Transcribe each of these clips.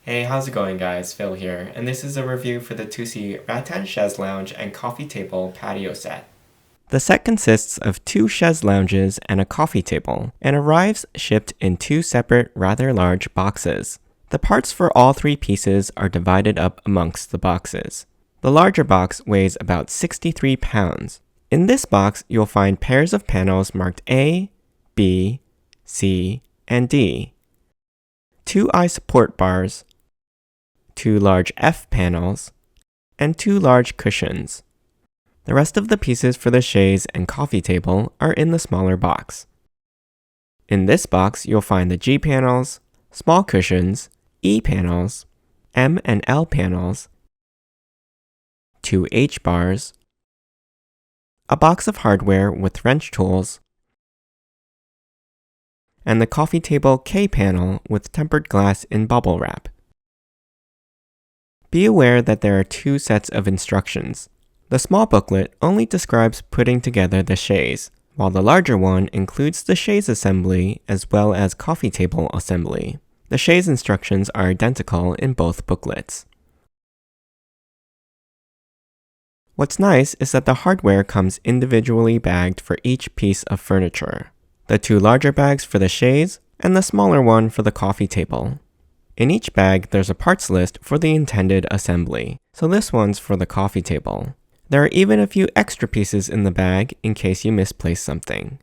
Hey, how's it going guys? Phil here, and this is a review for the Tusi Rattan Chaise Lounge and Coffee Table Patio Set. The set consists of 2 chaise lounges and a coffee table, and arrives shipped in 2 separate, rather large boxes. The parts for all 3 pieces are divided up amongst the boxes. The larger box weighs about 63 pounds. In this box, you'll find pairs of panels marked A, B, C, and D, 2 eye support bars, 2 large F panels, and 2 large cushions. The rest of the pieces for the chaise and coffee table are in the smaller box. In this box, you'll find the G panels, small cushions, E panels, M and L panels, 2 H bars, a box of hardware with wrench tools, and the coffee table K panel with tempered glass in bubble wrap. Be aware that there are 2 sets of instructions. The small booklet only describes putting together the chaise, while the larger one includes the chaise assembly as well as coffee table assembly. The chaise instructions are identical in both booklets. What's nice is that the hardware comes individually bagged for each piece of furniture. The 2 larger bags for the chaise and the smaller one for the coffee table. In each bag, there's a parts list for the intended assembly, so this one's for the coffee table. There are even a few extra pieces in the bag in case you misplace something.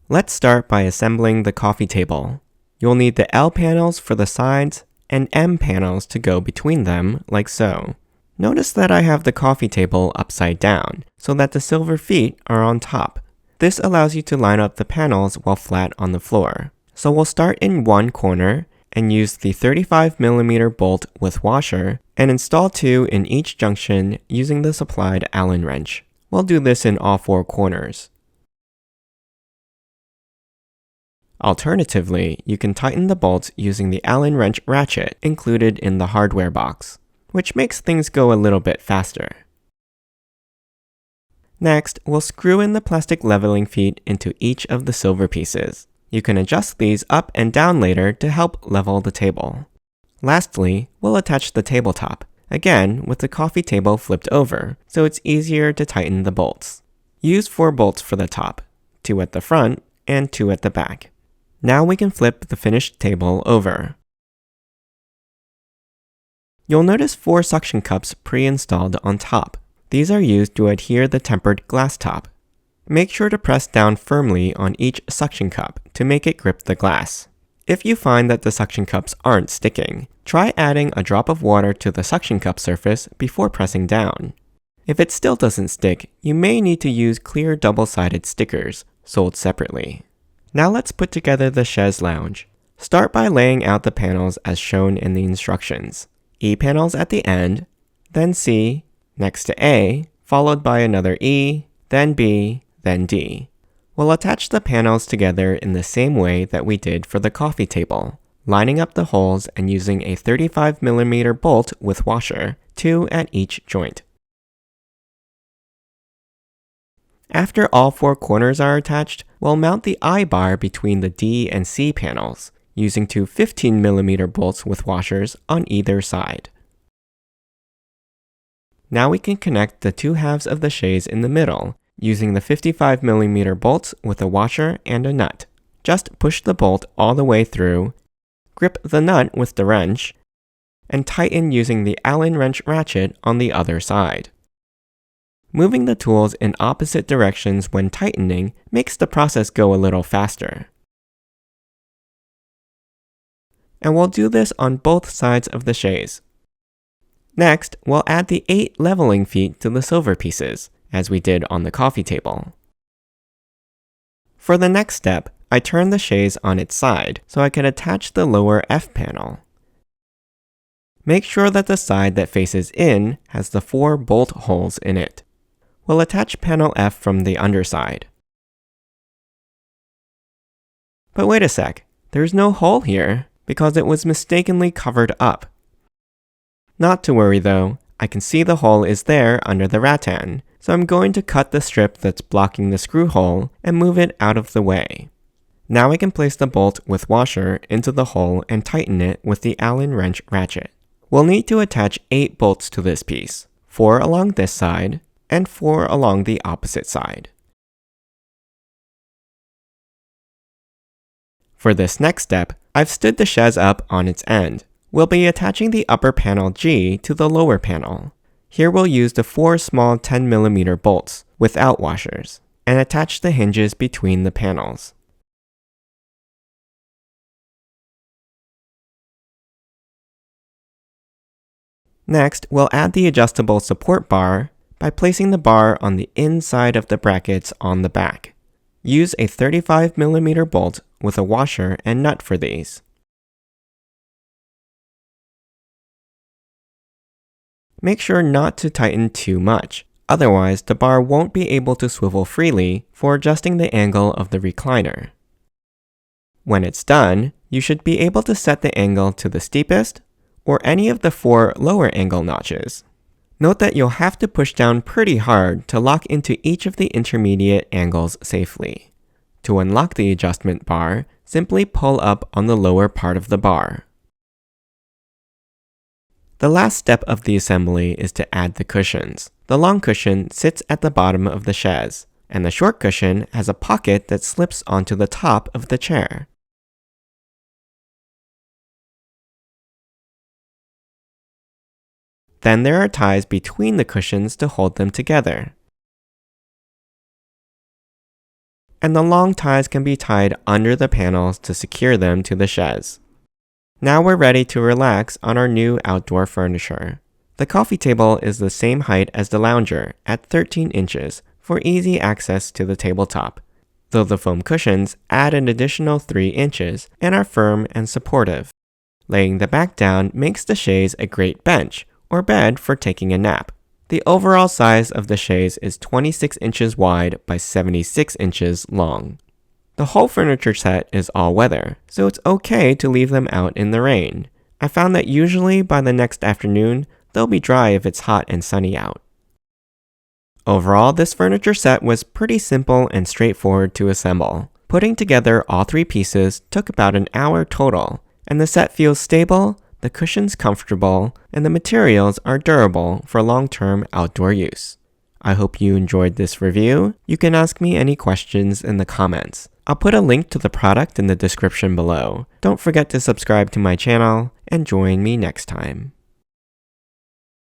Let's start by assembling the coffee table. You'll need the L panels for the sides and M panels to go between them, like so. Notice that I have the coffee table upside down, so that the silver feet are on top. This allows you to line up the panels while flat on the floor. So we'll start in one corner and use the 35mm bolt with washer and install 2 in each junction using the supplied Allen wrench. We'll do this in all 4 corners. Alternatively, you can tighten the bolts using the Allen wrench ratchet included in the hardware box, which makes things go a little bit faster. Next, we'll screw in the plastic leveling feet into each of the silver pieces. You can adjust these up and down later to help level the table. Lastly, we'll attach the tabletop, again with the coffee table flipped over, so it's easier to tighten the bolts. Use 4 bolts for the top, 2 at the front and 2 at the back. Now we can flip the finished table over. You'll notice 4 suction cups pre-installed on top. These are used to adhere the tempered glass top. Make sure to press down firmly on each suction cup to make it grip the glass. If you find that the suction cups aren't sticking, try adding a drop of water to the suction cup surface before pressing down. If it still doesn't stick, you may need to use clear double-sided stickers, sold separately. Now let's put together the chaise lounge. Start by laying out the panels as shown in the instructions. E panels at the end, then C, next to A, followed by another E, then B, then D. We'll attach the panels together in the same way that we did for the coffee table, lining up the holes and using a 35mm bolt with washer, 2 at each joint. After all 4 corners are attached, we'll mount the I bar between the D and C panels, using 2 15mm bolts with washers on either side. Now we can connect the 2 halves of the chaise in the middle, using the 55mm bolts with a washer and a nut. Just push the bolt all the way through, grip the nut with the wrench, and tighten using the Allen wrench ratchet on the other side. Moving the tools in opposite directions when tightening makes the process go a little faster. And we'll do this on both sides of the chaise. Next, we'll add the 8 leveling feet to the silver pieces, as we did on the coffee table. For the next step, I turn the chaise on its side so I can attach the lower F panel. Make sure that the side that faces in has the 4 bolt holes in it. We'll attach panel F from the underside. But wait a sec, there's no hole here because it was mistakenly covered up. Not to worry though, I can see the hole is there under the rattan, so I'm going to cut the strip that's blocking the screw hole and move it out of the way. Now I can place the bolt with washer into the hole and tighten it with the Allen wrench ratchet. We'll need to attach 8 bolts to this piece, 4 along this side and 4 along the opposite side. For this next step, I've stood the chaise up on its end. We'll be attaching the upper panel G to the lower panel. Here we'll use the 4 small 10mm bolts without washers and attach the hinges between the panels. Next, we'll add the adjustable support bar by placing the bar on the inside of the brackets on the back. Use a 35mm bolt with a washer and nut for these. Make sure not to tighten too much, otherwise the bar won't be able to swivel freely for adjusting the angle of the recliner. When it's done, you should be able to set the angle to the steepest or any of the 4 lower angle notches. Note that you'll have to push down pretty hard to lock into each of the intermediate angles safely. To unlock the adjustment bar, simply pull up on the lower part of the bar. The last step of the assembly is to add the cushions. The long cushion sits at the bottom of the chaise, and the short cushion has a pocket that slips onto the top of the chair. Then there are ties between the cushions to hold them together. And the long ties can be tied under the panels to secure them to the chaise. Now we're ready to relax on our new outdoor furniture. The coffee table is the same height as the lounger at 13 inches for easy access to the tabletop, though the foam cushions add an additional 3 inches and are firm and supportive. Laying the back down makes the chaise a great bench or bed for taking a nap. The overall size of the chaise is 26 inches wide by 76 inches long. The whole furniture set is all weather, so it's okay to leave them out in the rain. I found that usually by the next afternoon, they'll be dry if it's hot and sunny out. Overall, this furniture set was pretty simple and straightforward to assemble. Putting together all 3 pieces took about an hour total, and the set feels stable, the cushions comfortable, and the materials are durable for long-term outdoor use. I hope you enjoyed this review. You can ask me any questions in the comments. I'll put a link to the product in the description below. Don't forget to subscribe to my channel and join me next time.